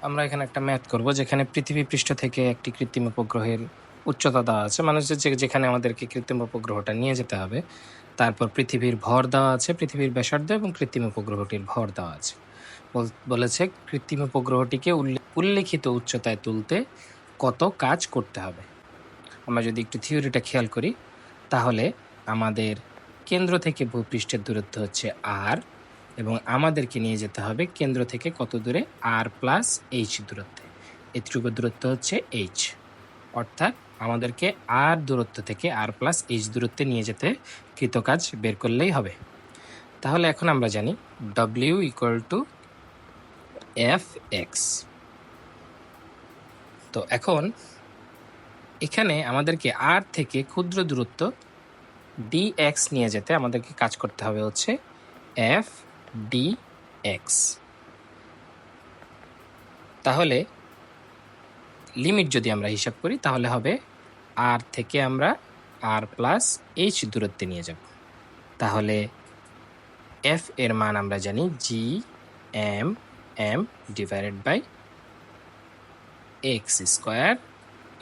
আমরা এখানে একটা ম্যাথ করব যেখানে পৃথিবী পৃষ্ঠ থেকে একটি কৃত্রিম উপগ্রহের উচ্চতা দেওয়া আছে, মানে যেখানে আমাদেরকে কৃত্রিম উপগ্রহটা নিয়ে যেতে হবে। তারপর পৃথিবীর ভর দেওয়া আছে, পৃথিবীর ব্যাসার্ধ এবং কৃত্রিম উপগ্রহটির ভর দেওয়া আছে। বলেছে কৃত্রিম উপগ্রহটিকে উল্লেখিত উচ্চতায় তুলতে কত কাজ করতে হবে। আমরা যদি একটু থিওরিটা খেয়াল করি তাহলে আমাদের কেন্দ্র থেকে ভূপৃষ্ঠের দূরত্ব হচ্ছে আর, এবং আমাদেরকে নিয়ে যেতে হবে কেন্দ্র থেকে কত দূরে, আর প্লাস এইচ দূরত্বে। এতটুকু দূরত্ব হচ্ছে এইচ, অর্থাৎ আমাদেরকে আর দূরত্ব থেকে আর প্লাস এইচ দূরত্বে নিয়ে যেতে কৃতকাজ বের করলেই হবে। তাহলে এখন আমরা জানি W equal to F x. তো এখন এখানে আমাদেরকে আর থেকে ক্ষুদ্র দূরত্ব ডি এক্স নিয়ে যেতে আমাদেরকে কাজ করতে হবে হচ্ছে এফ ডি এক্স। তাহলে লিমিট যদি আমরা হিসাব করি তাহলে হবে আর থেকে আমরা আর প্লাস এইচ দূরত্বে নিয়ে যাব। তাহলে এফ এর মান আমরা জানি G M M divided by x square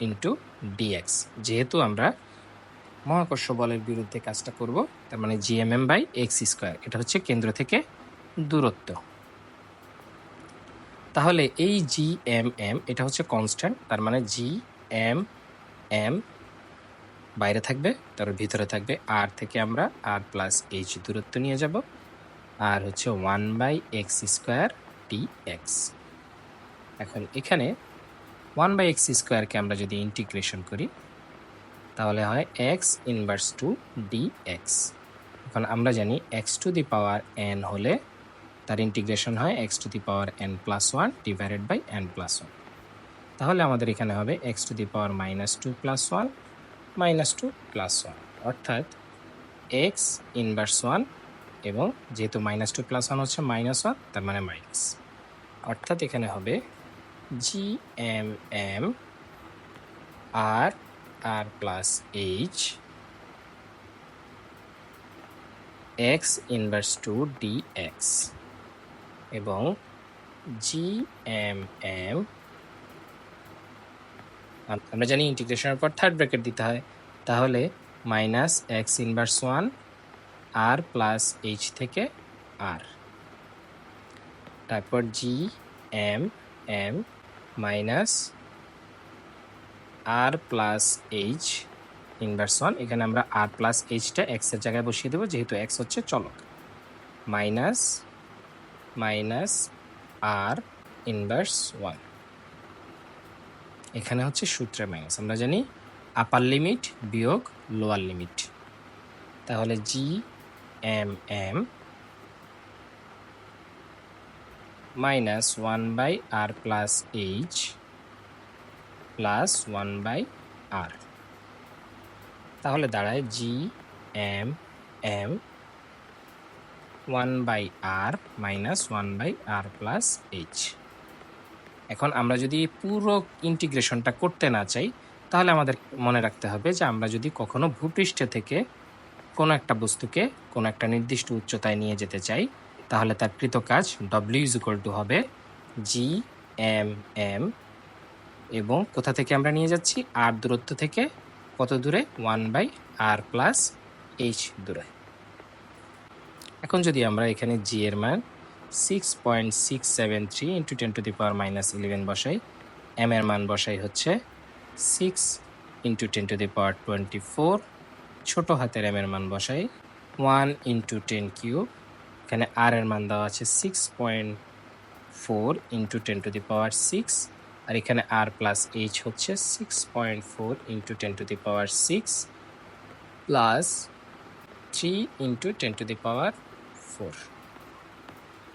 into dx. যেহেতু আমরা মহাকর্ষ বলের বিরুদ্ধে কাজটা করব, তার মানে জিএমএম বাই এক্স স্কোয়ার, এটা হচ্ছে কেন্দ্র থেকে দূরত্ব। তাহলে এই জিএমএম এটা হচ্ছে কনস্ট্যান্ট, তার মানে জিএমএম বাইরে থাকবে, তার ভিতরে থাকবে আর থেকে আমরা আর প্লাস এইচ দূরত্ব নিয়ে যাব, আর হচ্ছে 1/x স্কোয়ার ডিএক্স। এখন এখানে 1/x স্কোয়ারকে আমরা যদি ইন্টিগ্রেশন করি তাহলে হয় এক্স ইনভার্স টু ডিএক্স। এখন আমরা জানি x to the power n হলে তার ইন্টিগ্রেশন হয় x to the power n plus one divided by n plus one. তাহলে আমাদের এখানে হবে x to the power -2 plus one -2 plus one, অর্থাৎ এক্স ইনভার্স ওয়ান, এবং যেহেতু -2 প্লাস ওয়ান হচ্ছে -1, তার মানে মাইনাস, অর্থাৎ এখানে হবে G M M R R plus H X inverse to D X, এবং জি এম এম আমরা জানি ইন্টিগ্রেশনের পর থার্ড ব্র্যাকেট দিতে হয়, তাহলে মাইনাস এক্স ইনভার্স ওয়ান আর প্লাস এইচ থেকে আর, তারপর জি এম এম মাইনাস আর প্লাস এইচ ইনভার্স ওয়ান, এখানে আমরা আর প্লাস এইচটা এক্সের জায়গায় বসিয়ে দেবো যেহেতু এক্স হচ্ছে চলক, minus minus r inverse one, এখানে হচ্ছে সূত্রের মাইনাস। আমরা জানি আপার লিমিট বিয়োগ লোয়ার লিমিট, তাহলে G M M minus 1/r plus H plus 1/r, তাহলে দাঁড়ায় G M M 1/r minus 1/r plus H. এখন আমরা যদি পুরো ইন্টিগ্রেশনটা করতে না চাই তাহলে আমাদের মনে রাখতে হবে যে আমরা যদি কখনো ভূপৃষ্ঠ থেকে কোনো একটা বস্তুকে কোনো একটা নির্দিষ্ট উচ্চতায় নিয়ে যেতে চাই তাহলে তার কৃত কাজ ডব্লিউ ইজ ইকুয়াল টু হবে জি এম এম, এবং কোথা থেকে আমরা নিয়ে যাচ্ছি আর দূরত্ব থেকে কত দূরে, 1/r প্লাস এইচ দূরে। এখন যদি আমরা এখানে জি এর মান 6.673 ইন্টু 10 টু দি পাওয়ার -11 বসাই, এম এর মান বসাই হচ্ছে 6 ইন্টু 10 টু দি পাওয়ার 24, ছোট হাতের এম এর মান বসাই 1 ইন্টু 10 কিউব, এখানে আর এর মান দেওয়া আছে 6.4 ইন্টু 10 টু দি পাওয়ার 6, আর এখানে আর প্লাস এইচ হচ্ছে 6.4 into 10 two the power 6 plus 3 into 10 two the power 4।